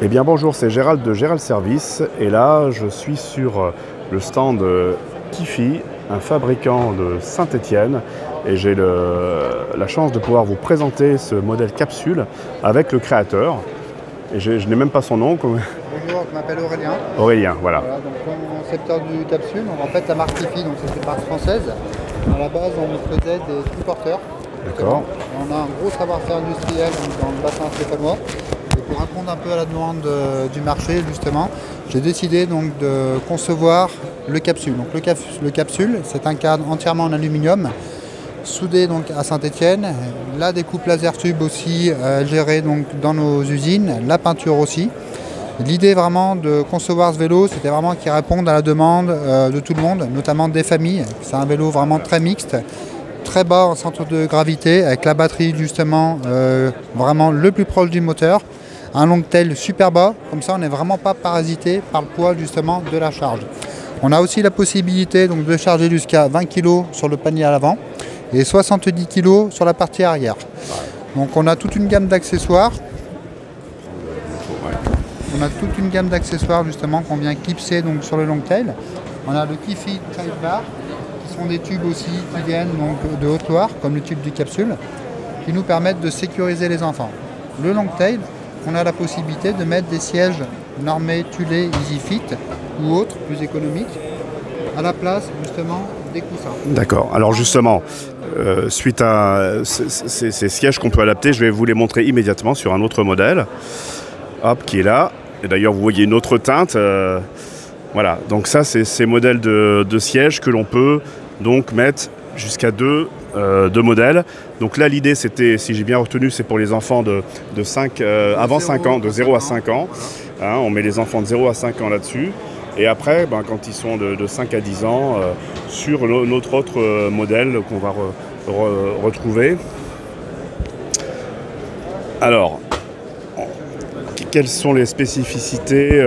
Eh bien bonjour, c'est Gérald de Gérald Service et là je suis sur le stand Kifi, un fabricant de Saint-Étienne, et j'ai la chance de pouvoir vous présenter ce modèle capsule avec le créateur. Et je n'ai même pas son nom. Bonjour, je m'appelle Aurélien. Voilà. Voilà, donc concepteur du capsule. Donc en fait la marque Kifi, donc c'est une marque française. À la base on faisait des triporteurs. D'accord. On a un gros savoir-faire industriel dans le bassin stéphanois. Et pour répondre un peu à la demande du marché justement, j'ai décidé donc de concevoir le capsule. Donc le capsule, c'est un cadre entièrement en aluminium, soudé donc à Saint-Étienne. La découpe laser tube aussi gérée donc dans nos usines, la peinture aussi. L'idée vraiment de concevoir ce vélo, c'était vraiment qu'il réponde à la demande de tout le monde, notamment des familles. C'est un vélo vraiment très mixte, très bas en centre de gravité, avec la batterie justement vraiment le plus proche du moteur. Un long tail super bas, comme ça on n'est vraiment pas parasité par le poids justement de la charge. On a aussi la possibilité donc de charger jusqu'à 20 kg sur le panier à l'avant et 70 kg sur la partie arrière. Donc on a toute une gamme d'accessoires. On a toute une gamme d'accessoires justement qu'on vient clipser donc sur le long tail. On a le Kifi Trail Bar, qui sont des tubes aussi qui viennent donc de Haute-Loire, comme le tube du capsule, qui nous permettent de sécuriser les enfants. Le long tail, on a la possibilité de mettre des sièges normés, tulés, EasyFit ou autres, plus économiques, à la place justement des coussins. D'accord. Alors justement, suite à ces sièges qu'on peut adapter, je vais vous les montrer immédiatement sur un autre modèle. Hop, qui est là. Et d'ailleurs, vous voyez une autre teinte. Voilà. Donc ça, c'est ces modèles de sièges que l'on peut donc mettre jusqu'à deux modèles. Donc là, l'idée, c'était, si j'ai bien retenu, c'est pour les enfants de 5, avant 5 ans, de 0 à 5 ans. Hein, on met les enfants de 0 à 5 ans là-dessus. Et après, quand ils sont de 5 à 10 ans, sur notre autre modèle qu'on va retrouver. Alors, quelles sont les spécificités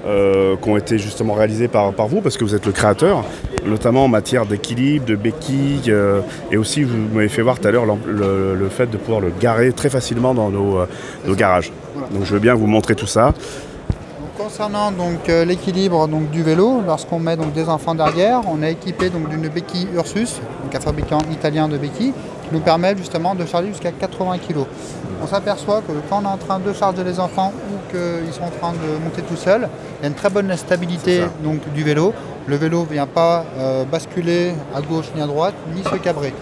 qui ont été justement réalisées par vous, parce que vous êtes le créateur, notamment en matière d'équilibre, de béquilles, et aussi vous m'avez fait voir tout à l'heure le fait de pouvoir le garer très facilement dans nos garages. Voilà. Donc je veux bien vous montrer tout ça. Donc, concernant l'équilibre du vélo, lorsqu'on met donc des enfants derrière, on est équipé donc d'une béquille Ursus, donc un fabricant italien de béquilles, qui nous permet justement de charger jusqu'à 80 kg. On s'aperçoit que quand on est en train de charger les enfants ou qu'ils sont en train de monter tout seuls, il y a une très bonne stabilité donc, du vélo. Le vélo ne vient pas basculer à gauche ni à droite, ni se cabrer.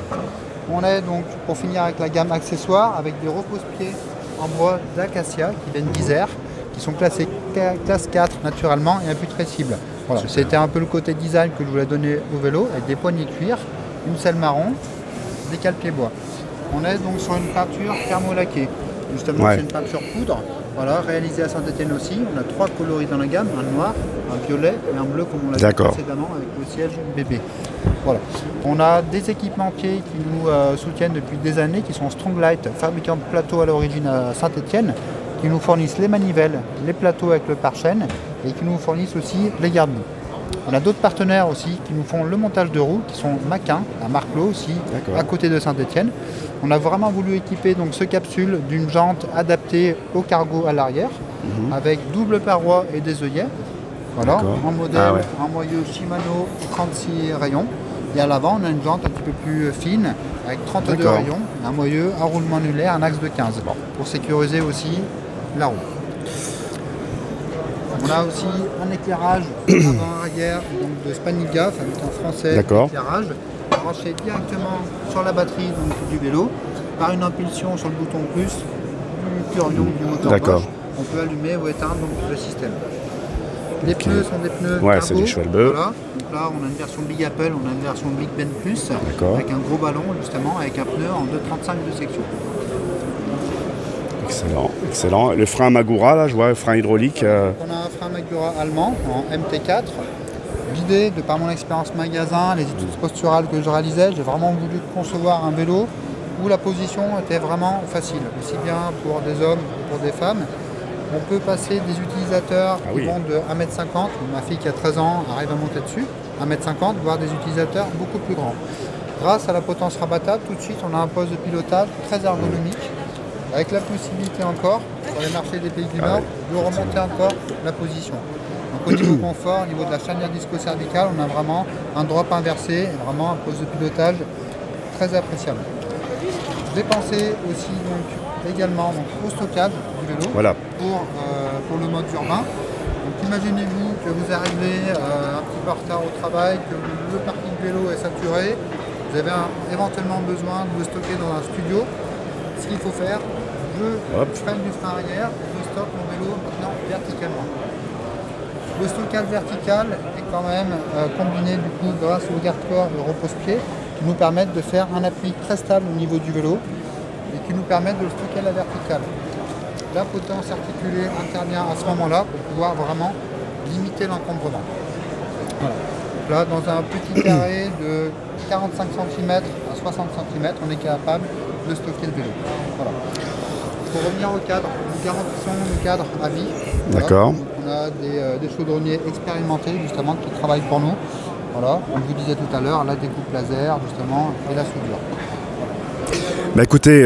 On est donc, pour finir, avec la gamme accessoires, avec des repose-pieds en bois d'acacia qui viennent d'Isère, qui sont classés classe 4 naturellement et imputrescibles. Voilà. C'était un peu le côté design que je voulais donner au vélo, avec des poignées de cuir, une selle marron, des cale-pieds bois. On est donc sur une peinture thermolaquée. Justement, c'est une peinture poudre, voilà, réalisée à Saint-Étienne aussi. On a 3 coloris dans la gamme, un noir, un violet et un bleu, comme on l'a dit précédemment, avec le siège bébé. Voilà. On a des équipementiers qui nous soutiennent depuis des années, qui sont Stronglight, fabricant de plateaux à l'origine à Saint-Étienne, qui nous fournissent les manivelles, les plateaux avec le pare-chaîne et qui nous fournissent aussi les garde-boue. On a d'autres partenaires aussi qui nous font le montage de roues, qui sont Maquin, à Marclos aussi, à côté de Saint-Étienne. On a vraiment voulu équiper donc ce capsule d'une jante adaptée au cargo à l'arrière, avec double paroi et des œillets. Voilà, en modèle, en moyeu Shimano 36 rayons. Et à l'avant, on a une jante un petit peu plus fine, avec 32 rayons, un moyeu à roulement annulaire, un axe de 15, pour sécuriser aussi la roue. On a aussi un éclairage avant-arrière de Spaniga, fabricant français d'éclairage, branché directement sur la batterie du vélo, par une impulsion sur le bouton plus du curion du moteur gauche. On peut allumer ou éteindre le système. Les pneus sont des pneus cargo. C'est des Schwalbe. Voilà. Donc là, on a une version Big Apple, on a une version Big Ben Plus, avec un gros ballon justement, avec un pneu en 2,35 de section. Excellent, excellent. Le frein Magura, là, je vois, le frein hydraulique. On a un frein Magura allemand en MT4. L'idée, de par mon expérience magasin, les études posturales que je réalisais, j'ai vraiment voulu concevoir un vélo où la position était vraiment facile, aussi bien pour des hommes que pour des femmes. On peut passer des utilisateurs qui vont de 1,50 m, ma fille qui a 13 ans arrive à monter dessus, 1,50 m, voire des utilisateurs beaucoup plus grands. Grâce à la potence rabattable, tout de suite on a un poste de pilotage très ergonomique, avec la possibilité encore, sur les marchés des pays du Nord, de remonter encore la position. Donc au niveau confort, au niveau de la charnière disco-cervicale, on a vraiment un drop inversé, vraiment un poste de pilotage très appréciable. Je vais penser aussi donc, également donc, au stockage du vélo pour le mode urbain. Donc imaginez-vous que vous arrivez un petit peu en retard au travail, que le parking vélo est saturé, vous avez éventuellement besoin de le stocker dans un studio. Ce qu'il faut faire, je freine du frein arrière, je stocke mon vélo maintenant verticalement. Le stockage vertical est quand même combiné du coup grâce au garde-corps et au repose-pied qui nous permettent de faire un appui très stable au niveau du vélo et qui nous permettent de le stocker à la verticale. La potence articulée intervient à ce moment-là pour pouvoir vraiment limiter l'encombrement. Voilà. Là, dans un petit carré de 45 cm à 60 cm, on est capable de stocker le vélo. Voilà. Pour revenir au cadre, nous garantissons le cadre à vie. Voilà. D'accord. On a des chaudronniers expérimentés justement qui travaillent pour nous. Voilà. On vous disait tout à l'heure, la découpe laser justement et la soudure. Bah écoutez,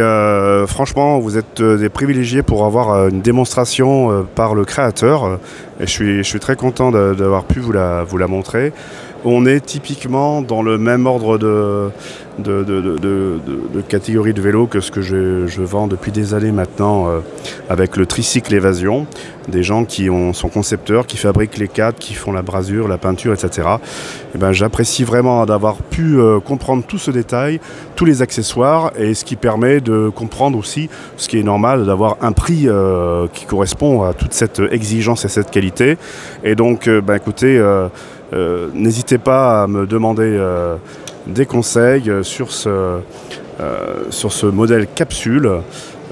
franchement, vous êtes des privilégiés pour avoir une démonstration par le créateur. Et je suis très content d'avoir pu vous la montrer. On est typiquement dans le même ordre de catégorie de vélo que ce que je vends depuis des années maintenant avec le tricycle Évasion. Des gens qui sont concepteurs, qui fabriquent les cadres, qui font la brasure, la peinture, etc. Et ben, j'apprécie vraiment d'avoir pu comprendre tout ce détail, tous les accessoires, et ce qui permet de comprendre aussi ce qui est normal, d'avoir un prix qui correspond à toute cette exigence et cette qualité. Et donc, ben, écoutez, n'hésitez pas à me demander des conseils sur ce modèle capsule.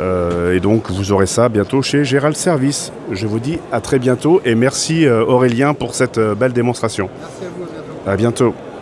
Et donc vous aurez ça bientôt chez Gérald Service. Je vous dis à très bientôt et merci Aurélien pour cette belle démonstration. Merci à vous, à bientôt. À bientôt.